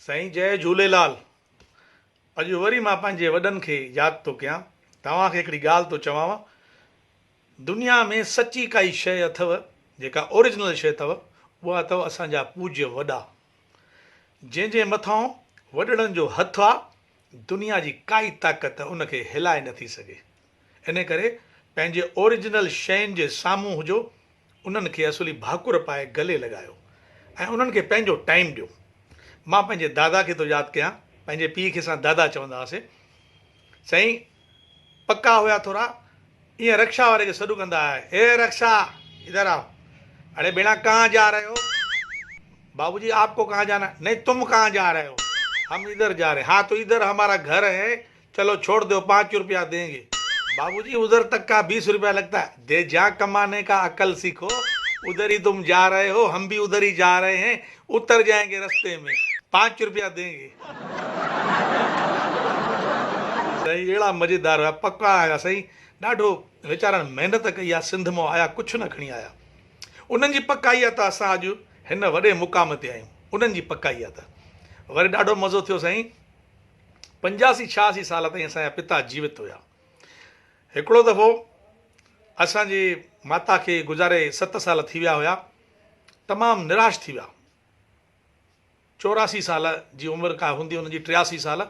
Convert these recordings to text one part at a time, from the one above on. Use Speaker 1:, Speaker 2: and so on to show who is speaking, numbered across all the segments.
Speaker 1: साईं जय झूलेलाल। अॼु वरी मां पंहिंजे वॾनि खे यादि थो कयां। तव्हांखे हिकिड़ी ॻाल्हि थो चवांव, दुनिया में सची काई शइ अथव जेका ओरिजिनल शइ अथव, उहा अथव असांजा पूज्य वॾा, जंहिंजे मथां वॾड़नि जो हथु आहे। दुनिया जी काई ताक़त उनखे हिलाए नथी सघे। इन करे पंहिंजे ओरिजिनल शयुनि जे साम्हूं हुजो, उन्हनि खे असुली भाकुर पाए गले लॻायो ऐं उन्हनि खे पंहिंजो टाइम ॾियो। मां पंहिंजे दादा खे थो यादि कयां। पंहिंजे पीउ खे असां दादा चवंदा हुआसीं। साईं पक्का हुया थोरा, ईअं रक्षा वारे खे सॾु कंदा हुआ, हे रक्षा इधर आओ। अरे बेटा कहाँ जा रहे हो? बाबूजी आपको कहाँ जाना? नहीं तुम कहाँ जा रहे हो? हम इधर जा रहे हैं। हाँ तो इधर हमारा घर है, चलो छोड़ दो, 5 रुपया देंगे। बाबूजी उधर तक का 20 रुपया लगता है, दे जा कमाने का अकल सीखो। उधर ही तुम जा रहे हो, हम भी उधर ही जा रहे हैं, उतर जाएंगे रास्ते में, 5 रुपया देंगे। साईं अहिड़ा मज़ेदार हुआ, पक्का आया साईं। ॾाढो वीचारनि महिनत कई आहे, सिंध मां आया कुझु न खणी आया। उन्हनि जी पकाई आहे त असां अॼु हिन वॾे मुक़ाम ते आहियूं। उन्हनि जी पकाई आहे त वरी ॾाढो मज़ो थियो साईं। 85-86 साल ताईं असांजा पिता जीवित हुया। हिकिड़ो दफ़ो असांजी माता खे गुज़ारे 7 साल थी विया हुया। तमामु निराश थी विया। 84 साल जी उमिरि का हूंदी हुनजी, 83 साल।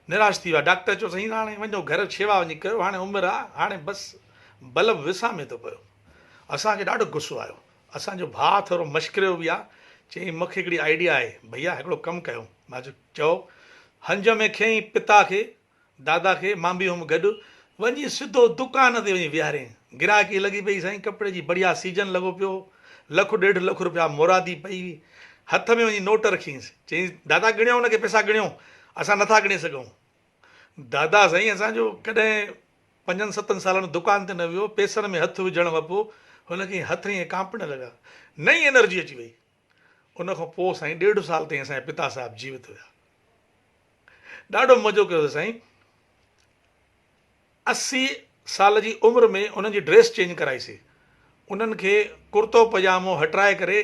Speaker 1: निराश थी विया। डॉक्टर चयो साईं हाणे वञो घर शेवा वञी कयो, हाणे उमिरि आहे, हाणे बसि बल्ब विसामे थो पियो। असांखे ॾाढो गुस्सो आयो। असांजो भाउ थोरो मश्किरियो बि आहे। चई मूंखे हिकिड़ी आइडिया आहे, भैया हिकिड़ो कमु कयो। मां चयो हंज में खयईं पिता खे, दादा खे, मां बि हुउमि गॾु। वञी सिधो दुकान ते वञी विहारे। गिराकी लॻी पई साईं, कपिड़े जी बढ़िया सीजन लॻो पियो। 1-1.5 लख रुपया मुरादी पई। हथ में वञी नोट रखींसि। चई दादा गिणियो हुनखे पैसा गिणियो, असां नथा गिणे सघूं। दादा साईं असांजो कॾहिं 5-7 सालनि दुकान ते न वियो, पैसनि में हथु विझण वॻो, हुनखे हथ ईअं कांपण लॻा, नई एनर्जी अची वई। उन खां पोइ साईं 1.5 साल ताईं असांजा पिता साहिबु जीवित हुया। ॾाढो मज़ो कयो साईं। 80 साल जी उमिरि में उन्हनि जी ड्रेस चेंज कराईसीं। उन्हनि खे कुर्तो पजामो हटाए करे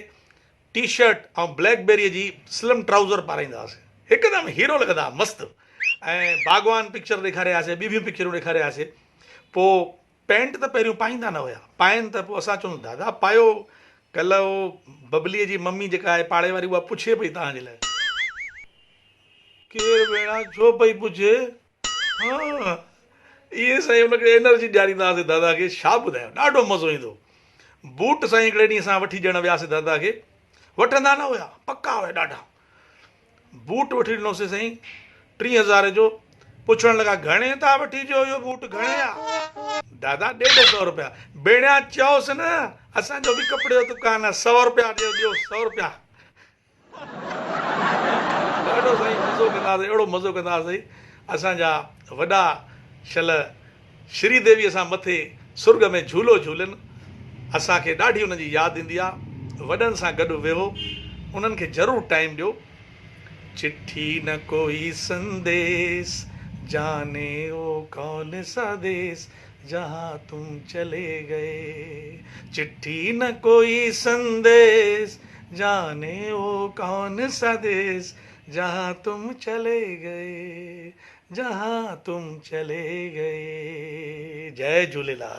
Speaker 1: टी शर्ट ऐं ब्लैकबेरीअ जी स्लिम ट्राउज़र पाराईंदा हुआसीं। हिकदमि हीरो लॻंदा, मस्तु। ऐं बागवान पिक्चर ॾेखारियासीं, ॿियूं पिक्चरूं ॾेखारियासीं। पोइ पैंट त पहिरियों पाईंदा न हुया, पाइनि त पोइ असां चऊं दादा पायो। कल्ह उहो बबलीअ जी मम्मी जेका आहे पाड़े वारी, उहा पुछे पई तव्हांजे लाइ। केरु भेणा छो पई पुछे? हा इहे साईं हुनखे एनर्जी ॾियारींदा हुआसीं दादा खे। छा ॿुधायो, ॾाढो मज़ो ईंदो। बूट साईं हिकिड़े ॾींहुं असां वठी ॾियणु वियासीं दादा खे। वठंदा न हुया, पक्का हुया ॾाढा। बूट वठी ॾिनोसीं साईं 30,000 जो। पुछण लॻा घणे था वठी ॾियो इहो बूट, घणे आहे? दादा 150 रुपया। भेणिया चयोसि न असांजो बि कपिड़े जो दुकानु आहे, 100 रुपया ॾियो, ॾियो 100 रुपया। ॾाढो साईं मज़ो कंदा हुआसीं, अहिड़ो मज़ो कंदा हुआसीं। असांजा वॾा शल श्रीदेवी असां मथे सुर्ग में झूलो झूलनि। असांखे ॾाढी उन्हनि जी यादि ईंदी आहे। वॾनि सां गॾु वेहो, उन्हनि खे ज़रूरु टाइम ॾियो। चिट्ठी न कोई संदेश, जाने वो कौन सा देश, जहाँ तुम चले गए। चिट्ठी न कोई संदेश, जाने वो कौन सा देश, जहाँ तुम चले गए, जहाँ तुम चले गए। जय झूलेलाल।